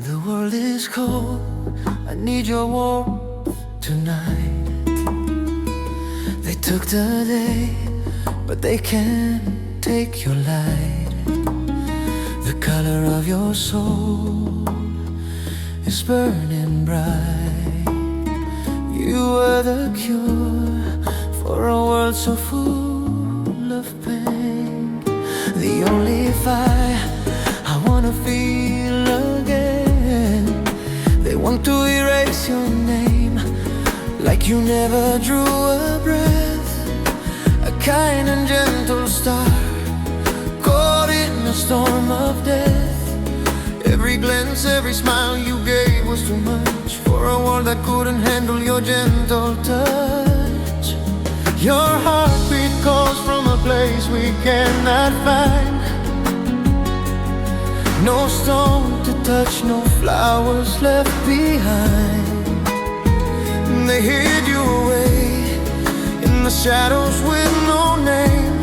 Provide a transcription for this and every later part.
The world is cold, I need your warmth tonight. They took the day, but they can't take your light. The color of your soul is burning bright. You were the cure for a world so full of pain. The only fire I wanna feel again. They want to erase your name like you never drew a breath. A kind and gentle star caught in a storm of death. Every glance, every smile you gave was too much for a world that couldn't handle your gentle touch. Your heartbeat calls from a place we cannot find. No stone to touch, no flowers left behind. They hid you away in the shadows with no name.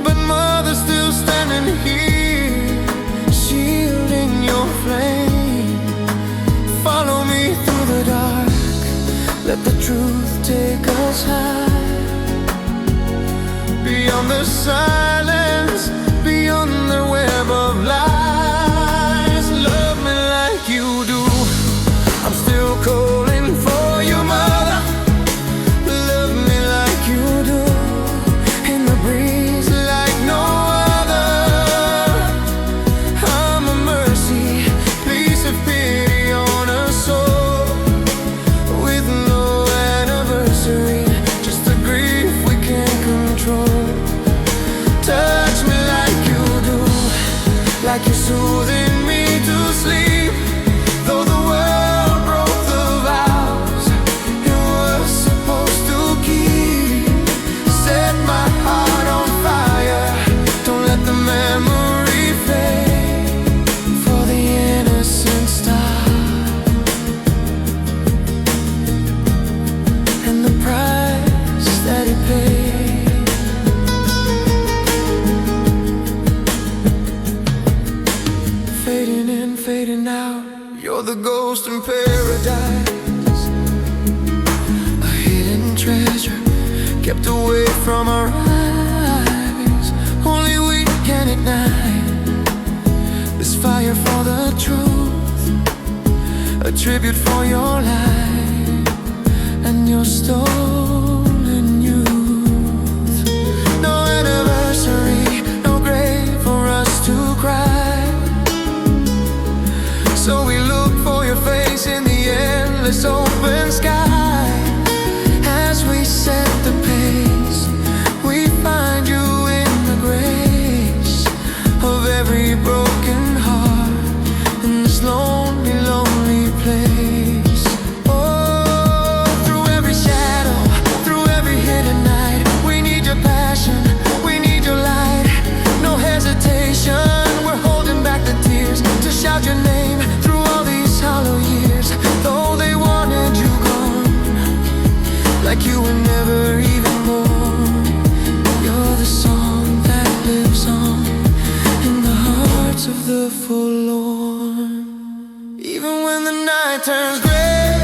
But mother's still standing here, shielding your flame. Follow me through the dark, let the truth take us high. Beyond the silence, beyond the web of lies. Love me like you do, I'm still calling for your mother. Love me like you do, in the breeze like no other. I'm a mercy, piece of pity on a soul with no anniversary, just a grief we can't control. Touch me like you do, like you're soothing me to sleep. Though the world broke the vows it was supposed to keep. Set my heart on fire, don't let the memory fade. For the innocent star and the price that he paid. Fading in, fading out, you're the ghost in paradise. A hidden treasure kept away from our eyes. Only we can ignite this fire for the truth. A tribute for your life and your stolen youth. No anniversary, no grave for us to cry. So we look for your face in the endless open sky. As we set the pace, we find you in the grace of every broken heart in this lonely, lonely place. Oh, through every shadow, through every hidden night, we need your passion, we need your light. No hesitation, we're holding back the tears to shout your name through all these hollow years. Though they wanted you gone, like you were never even born. You're the song that lives on in the hearts of the forlorn. Even when the night turns gray,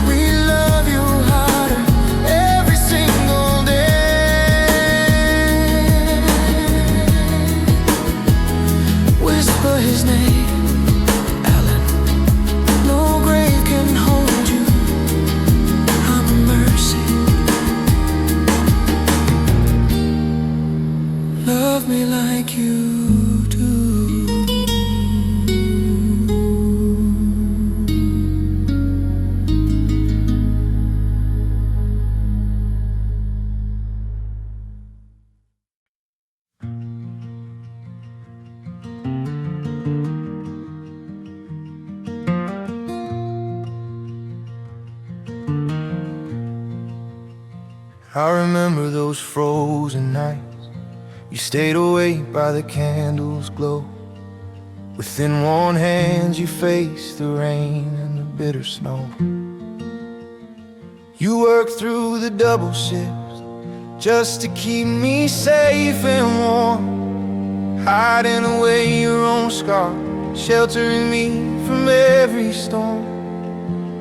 we love you harder every single day. Whisper his name, no grave can hold you. I'm a mercy. Love me like you do. I remember those frozen nights. You stayed awake by the candle's glow. Within warm hands you faced the rain and the bitter snow. You work through the double shifts just to keep me safe and warm, hiding away your own scars, sheltering me from every storm.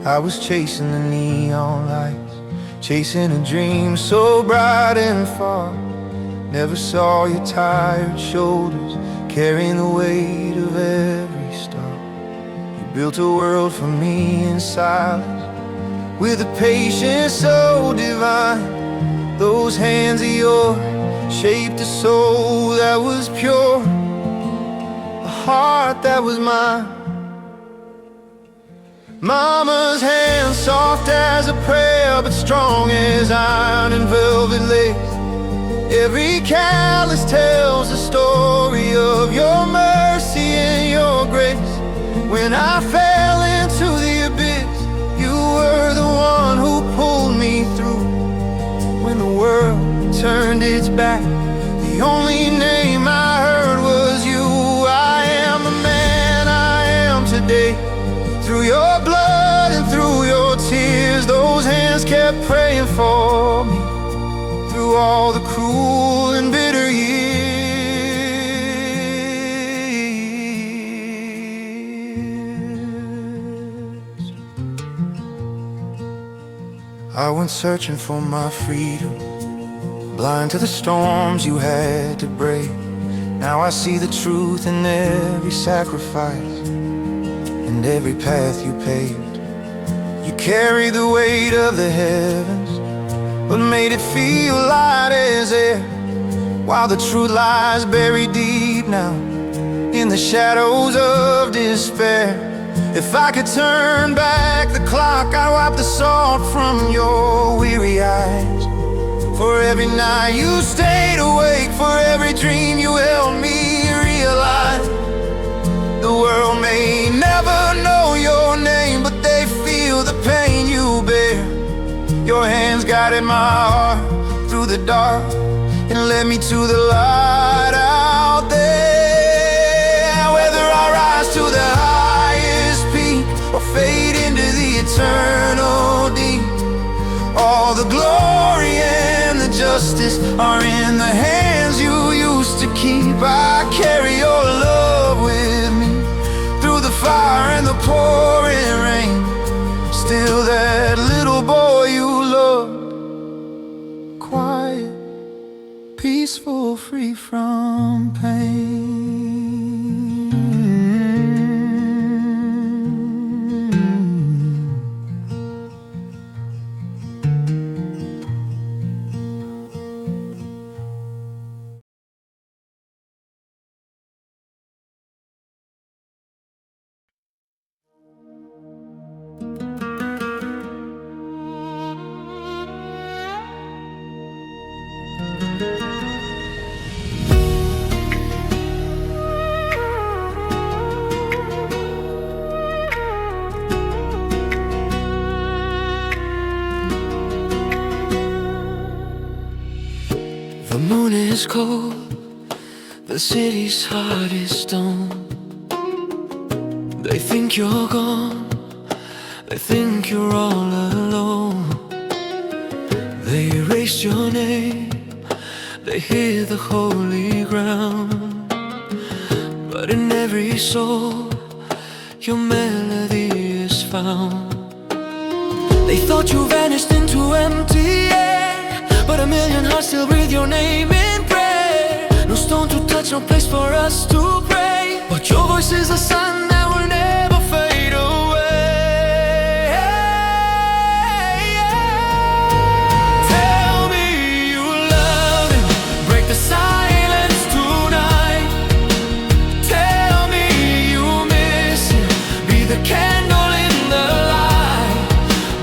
I was chasing the neon lights, chasing a dream so bright and far. Never saw your tired shoulders carrying the weight of every star. You built a world for me in silence, with a patience so divine. Those hands of yours shaped a soul that was pure, a heart that was mine. Mama's hand, soft as a prayer, but strong as iron and velvet lace. Every callus tells the story of your mercy and your grace. When I fell into the abyss, you were the one who pulled me through. When the world turned its back, the only name I heard was you. I am the man I am today, through your blood and through your tears. Those hands kept praying for me through all the cruel and bitter years. I went searching for my freedom, blind to the storms you had to break. Now I see the truth in every sacrifice and every path you paved. You carried the weight of the heavens, but made it feel light as air, while the truth lies buried deep now in the shadows of despair. If I could turn back the clock, I'd wipe the salt from your weary eyes. For every night you stayed awake, for every dream you helped me realize. The world may never know your name, but they feel the pain you bear. Your hands guided my heart through the dark and led me to the light out there. Whether I rise to the highest peak or fade into the eternal deep, all the glory and the justice are in the hands you used to keep. I carry your love with me through the fire and the pouring rain. Still that little boy you loved, quiet, peaceful, free from pain. The moon is cold, the city's heart is stone. They think you're gone, they think you're all alone. They erased your name, they hid the holy ground. But in every soul, your melody is found. They thought you vanished into empty air, but a million hearts still breathe your name in prayer. No stone to touch, no place for us to pray, but your voice is a sun that will never fade away. Tell me you love him, break the silence tonight. Tell me you miss him, be the candle in the light.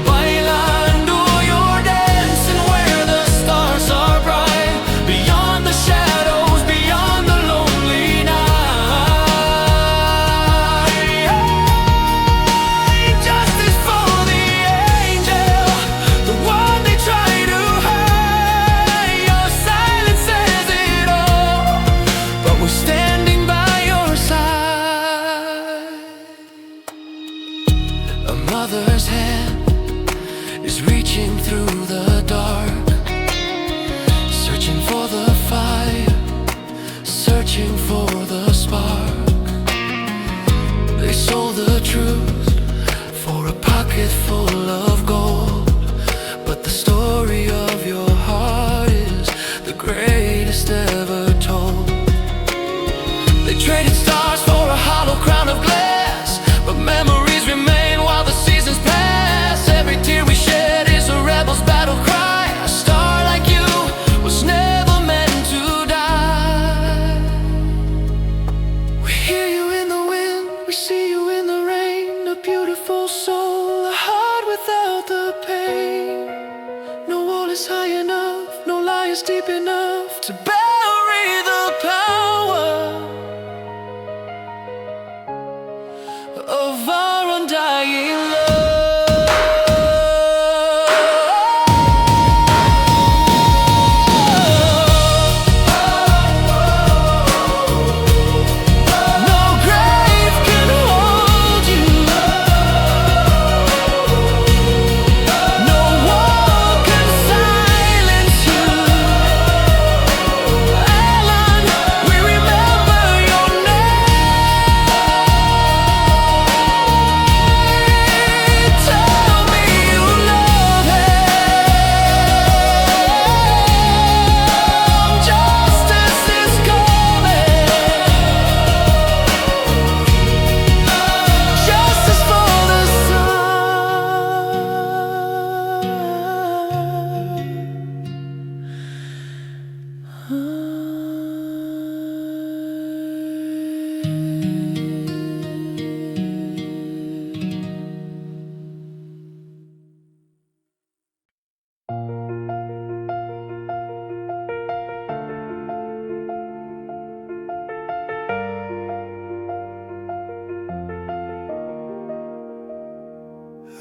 Bailando, you're dancing where the stars are bright, beyond the shadows, beyond the lonely night. through the dark, searching for the fire, searching for the spark. They sold the truth for a pocket full of gold, but the story of your heart is the greatest ever told. They traded stars for a hollow crown of glass, but memories remain while the seasons pass. Every tear we shed is a rebel's battle cry. A star like you was never meant to die. We hear you in the wind, we see you in the rain. A beautiful soul, a heart without the pain. No wall is high enough, no lie is deep enough to bury the power of our undying love. No grave can hold you, no wall can silence you. Alan, we remember your name. Tell me you love him. Justice is coming. Justice for the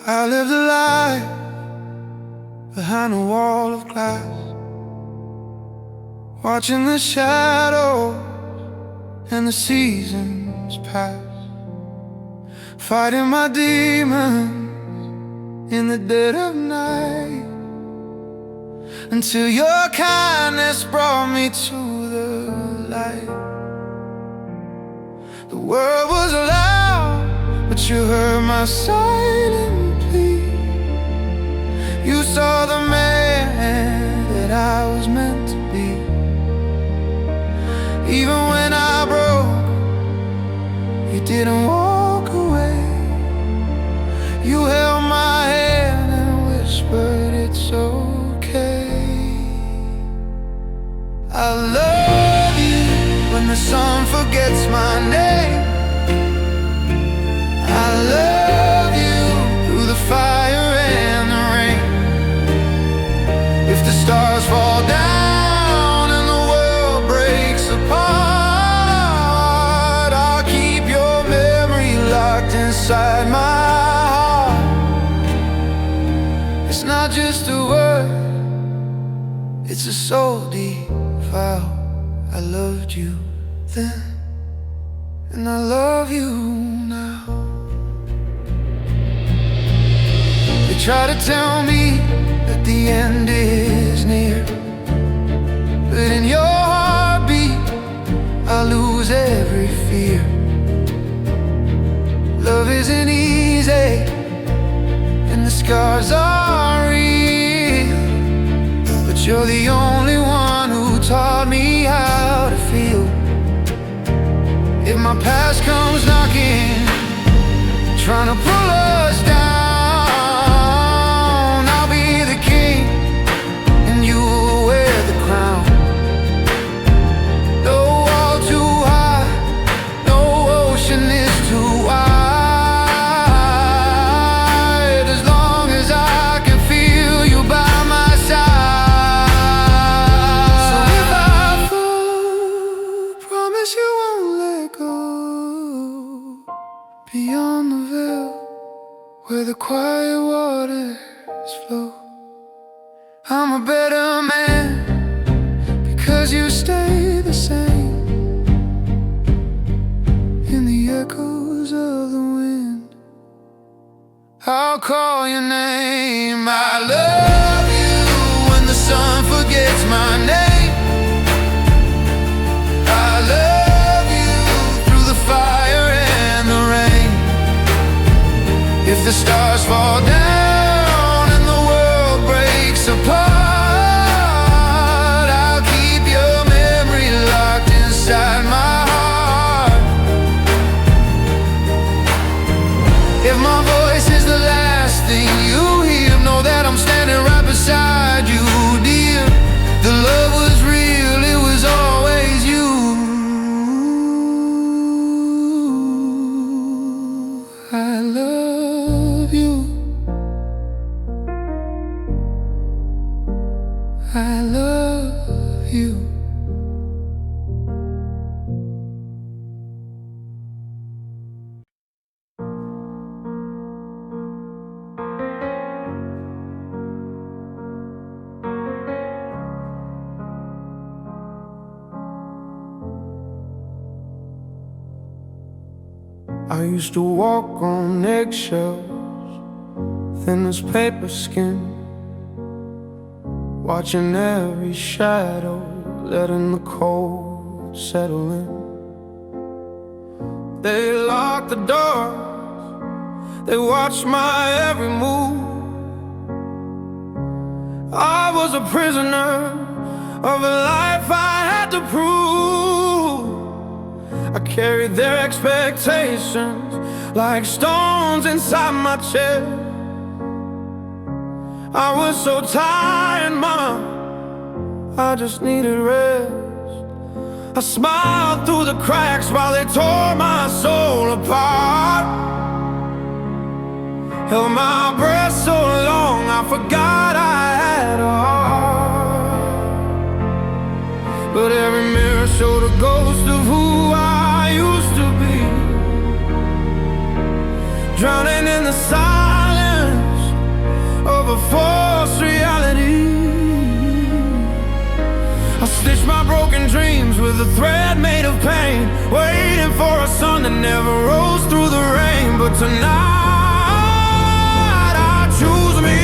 I lived a life behind a wall of glass, watching the shadows and the seasons pass, fighting my demons in the dead of night, until your kindness brought me to the light. The world was loud, but you heard my silent plea. You saw the man that I was meant to be. Even when I broke, you didn't walk away. You held my hand and whispered it's okay. I love you when the sun forgets my name. I love you through the fire and the rain. If the stars fall down and the world breaks apart, I'll keep your memory locked inside my heart. It's not just a word, it's a soul deep vow. I loved you then, and I love you now. They try to tell me that the end is near, but in your heartbeat I lose every fear. Love isn't easy, and the scars are real, but you're the only one who taught me how to feel. If my past comes knocking, trying to pull us down, I'll be the king and you will wear the crown. No wall too high, no ocean is too wide, as long as I can feel you by my side. So if I fall, promise you won't let go. Beyond the veil, where the quiet waters flow, I'm a better man because you stay the same. In the echoes of the wind, I'll call your name. I love you. fall down and the world breaks apart, I'll keep your memory locked inside my heart. If my voice is the last thing you hear, know that I'm standing right beside you, dear. The love was real, it was always you. I love you. I love you. I used to walk on eggshells, thin as paper skin, watching every shadow, letting the cold settle in. They locked the doors, they watched my every move. I was a prisoner of a life I had to prove. I carried their expectations like stones inside my chest. I was so tired, Mom, I just needed rest. I smiled through the cracks while they tore my soul apart. Held my breath so long I forgot I had a heart. But every mirror showed a ghost of who I used to be, drowning in the silence of a false reality. I stitched my broken dreams with a thread made of pain, waiting for a sun that never rose through the rain. But tonight I choose me.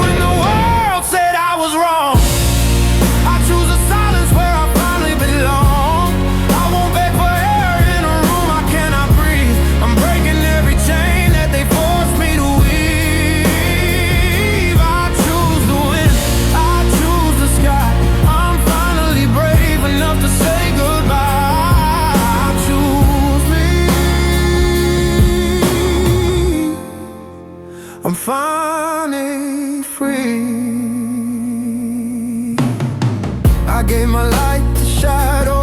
When the world said I was wrong, I choose the silence where I finally belong. I won't beg for air in a room I cannot breathe. I'm breaking every chain that they forced me to weave. I choose the wind, I choose the sky. I'm finally brave enough to say goodbye. I choose me. I'm finally free. I gave my light to shadow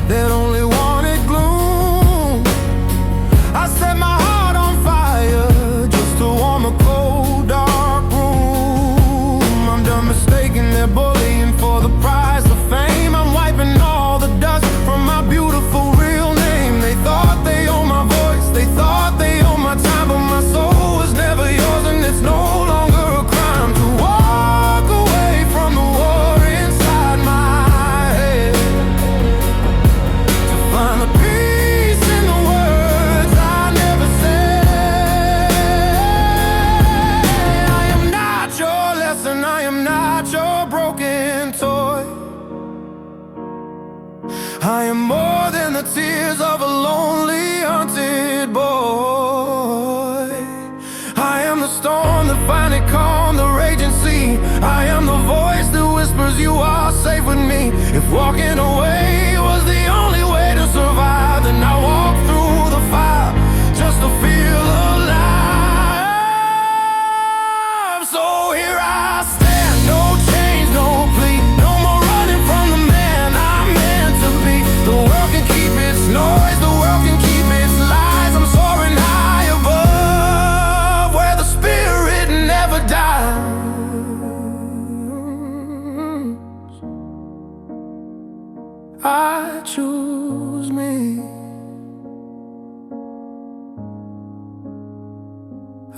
that only wanted gloom. I set my heart on fire just to warm a cold, dark room. I'm done mistaking their bullying for the prize of fame. I'm wiping all the dust from my beautiful real name. They thought they owned my voice, they thought they owned my time, but my soul was never yours, and it's no longer a crime to walk away from the war inside my head, to find the peace in the words I never said. I am not your lesson, I am not your broken toy. I am more than the tears of a lonely, hunted boy. I am the storm that finally calmed the raging sea. I am the voice that whispers you are safe with me. If walking away was the only way to survive, then I walk through the fire just to feel alive. So here I stand, no change, no plea, no more running from the man I'm meant to be. The world can keep its noise, the world can keep its lies. I'm soaring high above where the spirit never dies. I choose me.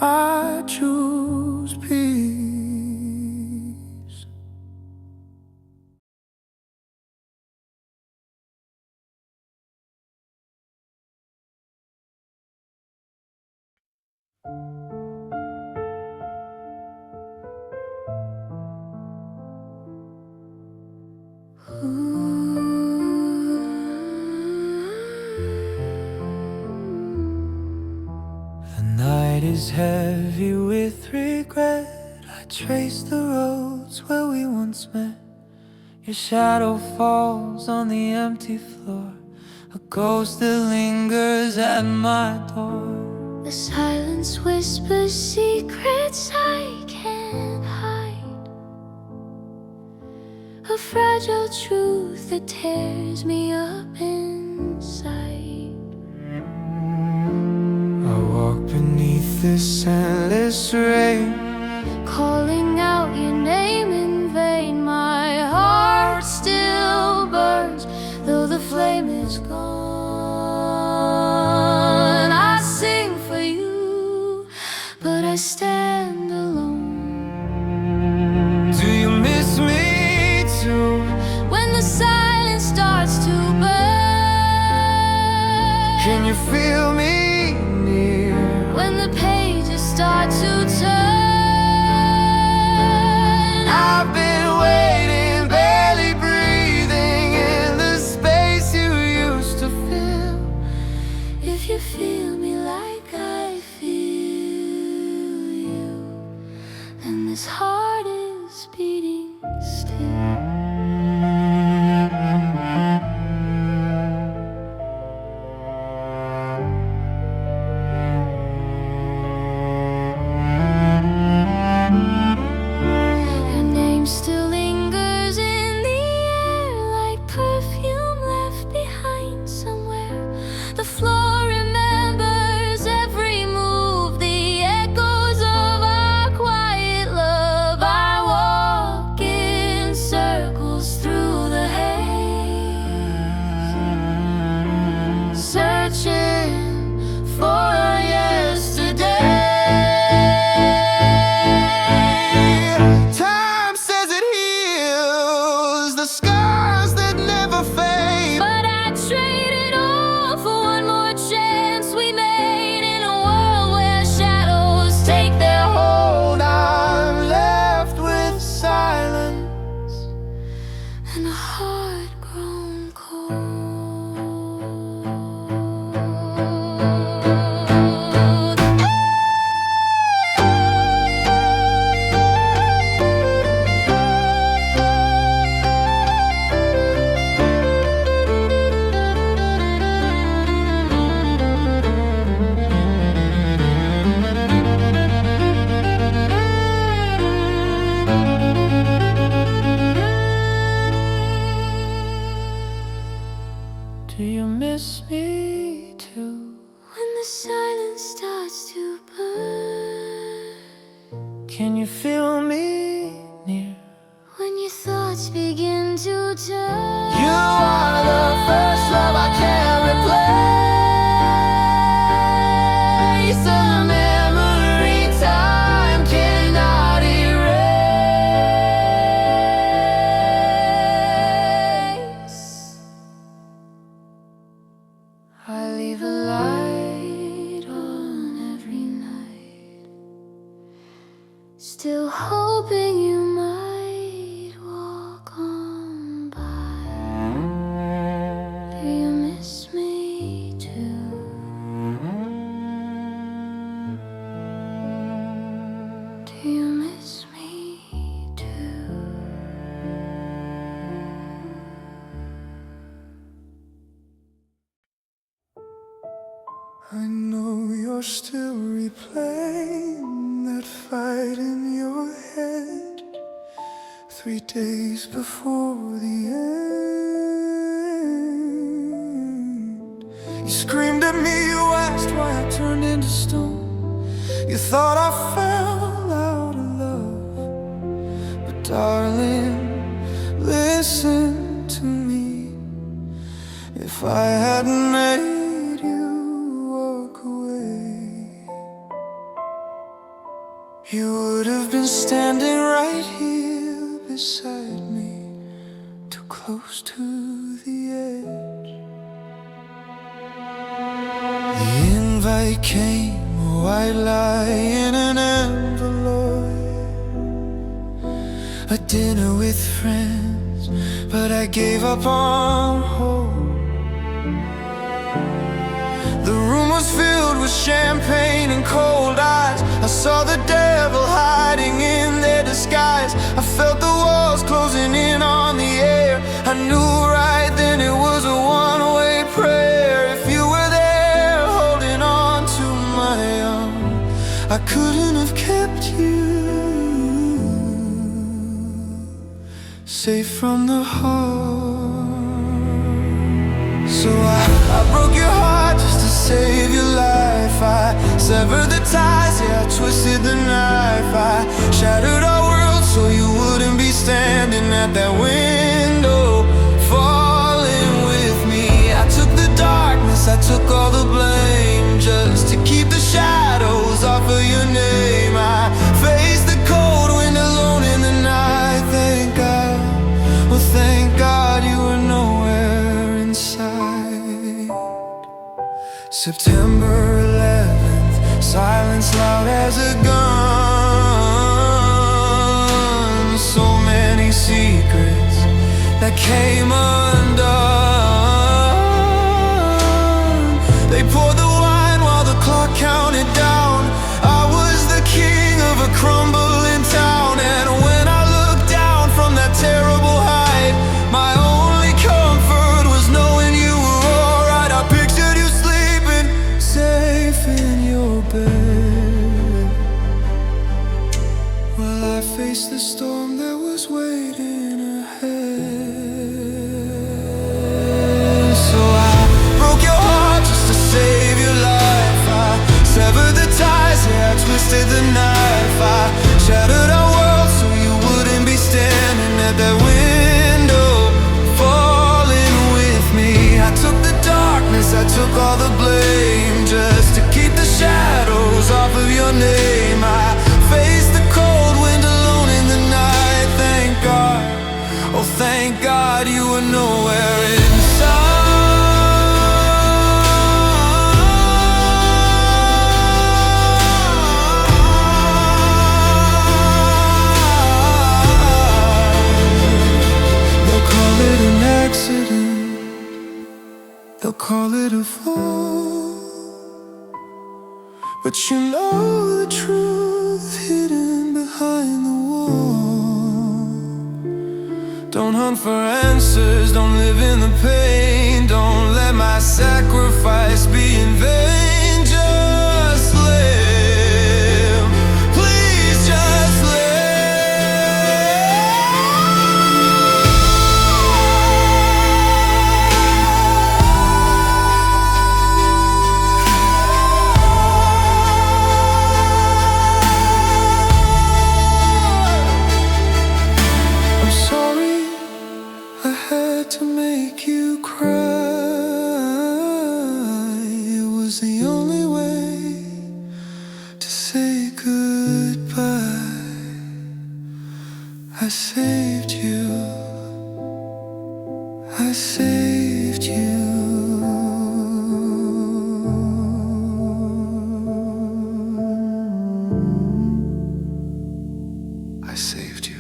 I choose peace. The heavy with regret. I trace the roads where we once met. Your shadow falls on the empty floor, a ghost that lingers at my door. The silence whispers secrets I can't hide, a fragile truth that tears me up inside. I walk beneath this endless rain, calling out your name in vain. My heart still burns, though the flame is gone. I sing for you, but I stand alone. do you miss me too? When the silence starts to burn, Can you feel me near? when the pages start to turn, I've been waiting, barely breathing in the space you used to fill. if you feel me like I feel you, then this heart is beating still. Your name still lingers in the air like perfume left behind somewhere. The floor remembers every move, the echoes of our quiet love. I walk in circles through the haze, searching for yesterday. Time says it heals the scars that never fade. But I traded all for one more chance we made in a world where shadows take their hold, I'm left with silence and a heart grown cold. Do you miss me too? When the silence starts to burn, Can you feel me near? when your thoughts begin to turn, You are the first love I can't replace, a memory time cannot erase. I leave a light on every night, still hoping you might walk on by. Do you miss me too? Do you miss me too? I know you're still replaying that fight in your head 3 days before the end. You screamed at me, you asked why I turned into stone. You thought I fell out of love, but darling, listen to me. If I hadn't made you walk away, you would have been standing right here beside me, too close to the edge. The invite came, a white lie in an envelope, a dinner with friends, but I gave up on hope. The room was filled with champagne and cold eyes, saw the devil hiding in their disguise. I felt the walls closing in on the air. I knew right then it was a one-way prayer. If you were there holding on to my arm, I couldn't have kept you safe from the harm. So I broke your heart just to save your life. I severed the ties, yeah, I twisted the knife. I shattered our world so you wouldn't be standing at that window, falling with me. I took the darkness, I took all the blame, just to keep the shadows off of your name. I faced the cold wind alone in the night. Thank God, well thank God you were nowhere inside. September 11th, silence loud as a gun. So many secrets that came undone. They poured the wine while the clock counted down. I was the king of a crumbling town. And when I looked down from that terrible height, my only comfort was knowing you were alright. I pictured you sleeping safe in your bed, while I faced the storm that was waiting ahead. So I broke your heart just to save your life. I severed the ties, yeah, I twisted the knife. I shattered our world so you wouldn't be standing at that window, falling with me. I took the darkness, I took all the blame, just to keep the shadows off of your name. I faced the cold wind alone in the night. Thank God, oh thank God you were nowhere inside. They'll call it an accident, they'll call it a fall, but you know the truth hidden behind the wall. Don't hunt for answers, don't live in the pain. Don't let my sacrifice be in vain. Just live, please just to make you cry. It was the only way to say goodbye. I saved you, I saved you. I saved you.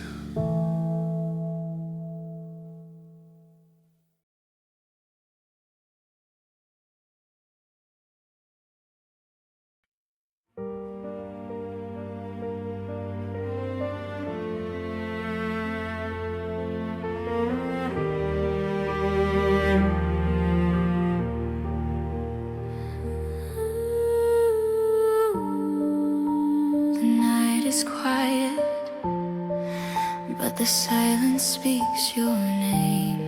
Quiet, but the silence speaks your name.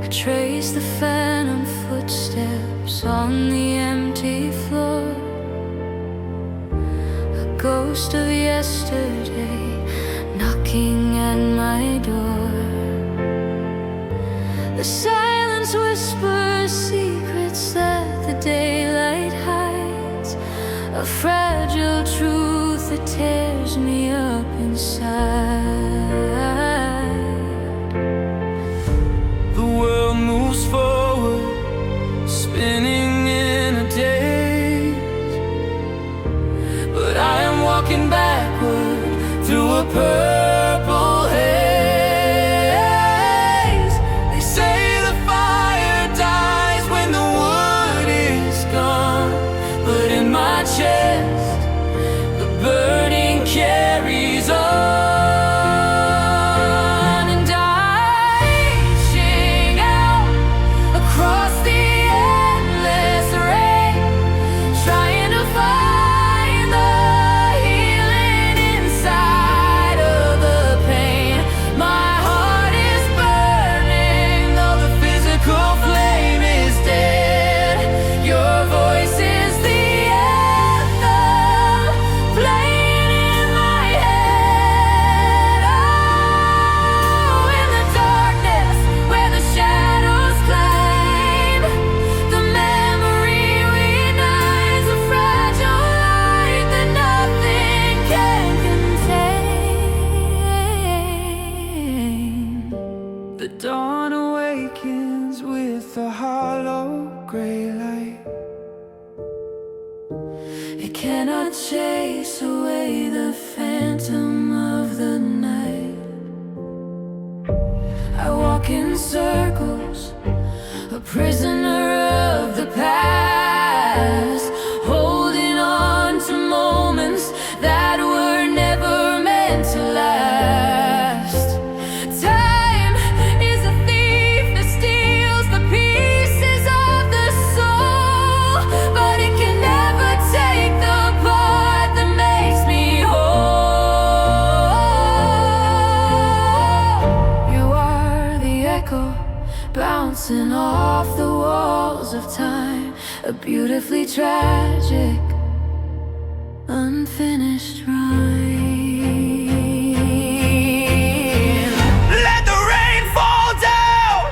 I trace the phantom footsteps on the empty floor, a ghost of yesterday knocking at my door. The silence whispers secrets that the daylight hides, a fragile truth that tears me up inside. The world moves forward, spinning in a daze, but I am walking backward through a purple haze. They say the fire dies circles, a prisoner of the past, holding on to moments that were never meant to last. Time is a thief that steals the pieces of the soul, but it can never take the part that makes me whole. You are the echo bouncing off the walls of time, a beautifully tragic, unfinished rhyme. Let the rain fall down,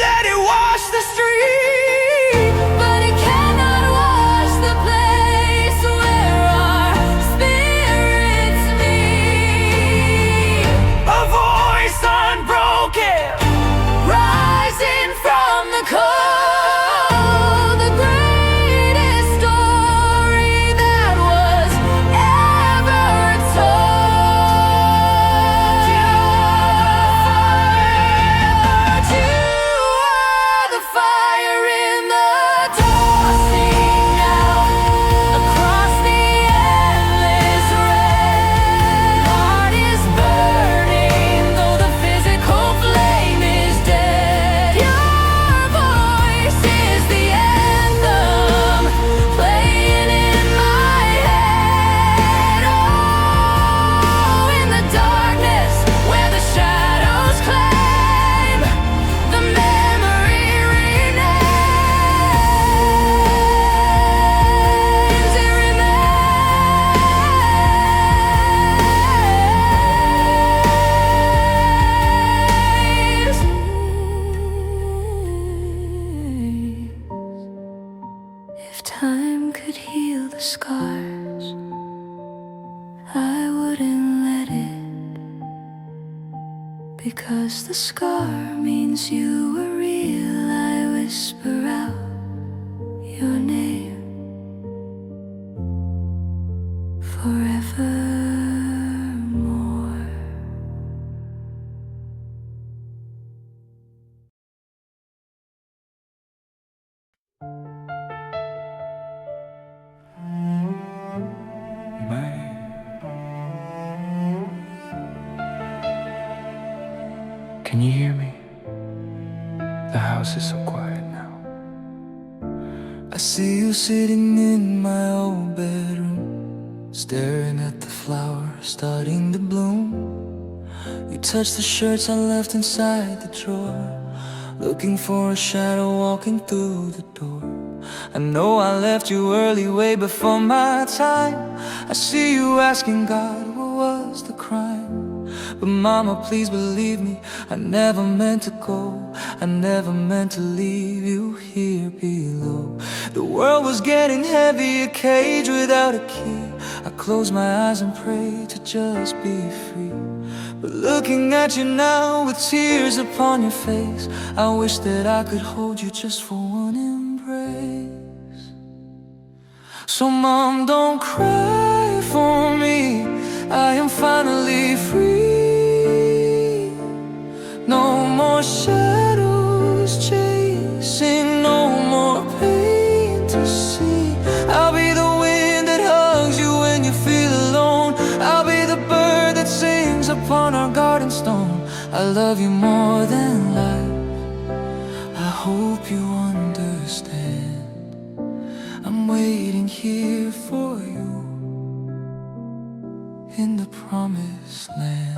let it wash the street, But it cannot wash the place where our spirits meet. a voice unbroken, Rising from the cold, the greatest story that was ever told. You are the fire in the tossing out across the endless rain. Heart is burning though the physical flame is dead. Your voice is the anthem playing in my head. Oh, in the darkness where the shadows claim, the memory remains. It remains. If time could heal the scars, I wouldn't let it, because the scar means you were real. I whisper out your name forevermore. Can you hear me? The house is so quiet now. I see you sitting in my old bedroom, staring at the flowers starting to bloom. You touch the shirts I left inside the drawer, looking for a shadow walking through the door. I know I left you early, way before my time. I see you asking God, what was the crime? But mama, please believe me, I never meant to go. I never meant to leave you here below. The world was getting heavy, a cage without a key. I closed my eyes and prayed to just be free. But looking at you now with tears upon your face, I wish that I could hold you just for one embrace. So mom, don't cry for me, I am finally free. No more shadows chasing, no more pain to see. I'll be the wind that hugs you when you feel alone. I'll be the bird that sings upon our garden stone. I love you more than life, I hope you understand. I'm waiting here for you in the promised land.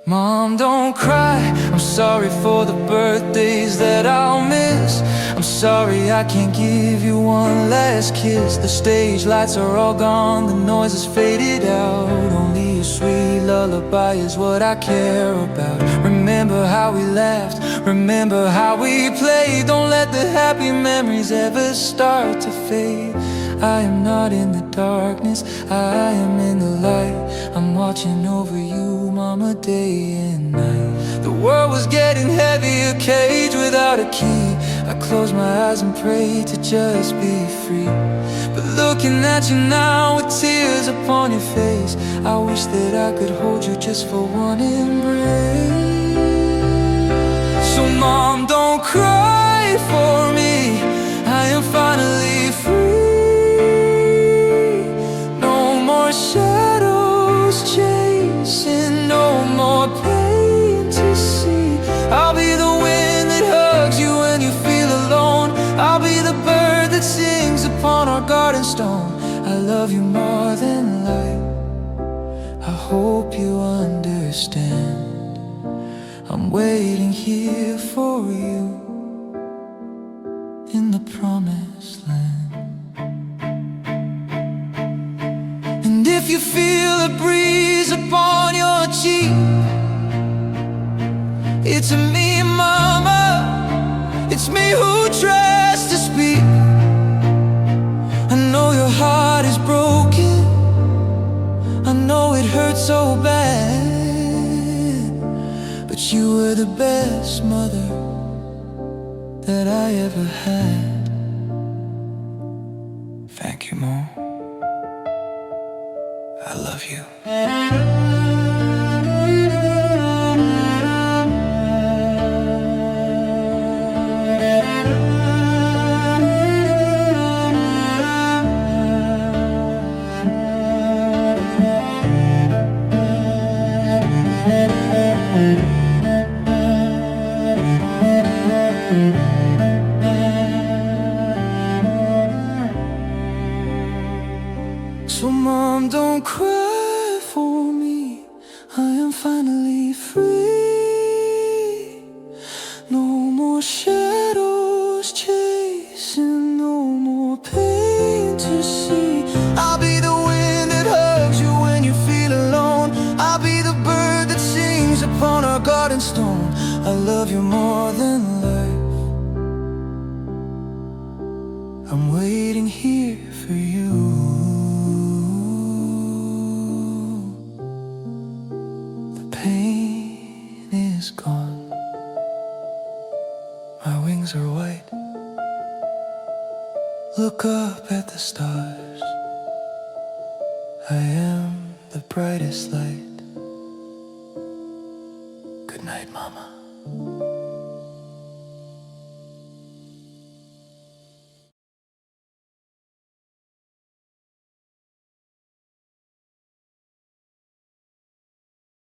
Mom, don't cry, I'm sorry for the birthdays that I'll miss. I'm sorry I can't give you one last kiss. The stage lights are all gone, the noise has faded out. Only a sweet lullaby is what I care about. Remember how we laughed, remember how we played. Don't let the happy memories ever start to fade. I am not in the darkness, I am in the light. I'm watching over you, mama, day and night. The world was getting heavy, a cage without a key. I closed my eyes and prayed to just be free. But But looking at you now with tears upon your face, I wish that I could hold you just for one embrace. So mom, don't cry for me, I am finally free. No more shadows chasing, no more pain to see. I'll be the wind that hugs you when you feel alone. I'll be the bird that sings upon our garden stone. I love you more than life, I hope you understand. I'm waiting here for you in the promised land. And if you feel a breeze upon your cheek, it's me, mama, it's me who tries to speak. I know your heart is broken, I know it hurts so bad, but you were the best mother that I ever had. Thank you, Mom. I love you. So mom, don't cry for me, I am finally free. No more shadows chasing, no more pain to see. I'll be the wind that hugs you when you feel alone. I'll be the bird that sings upon our garden stone. I love you more than life, I'm waiting here for you. Pain is gone, my wings are white. Look up at the stars, I am the brightest light. Good night, Mama.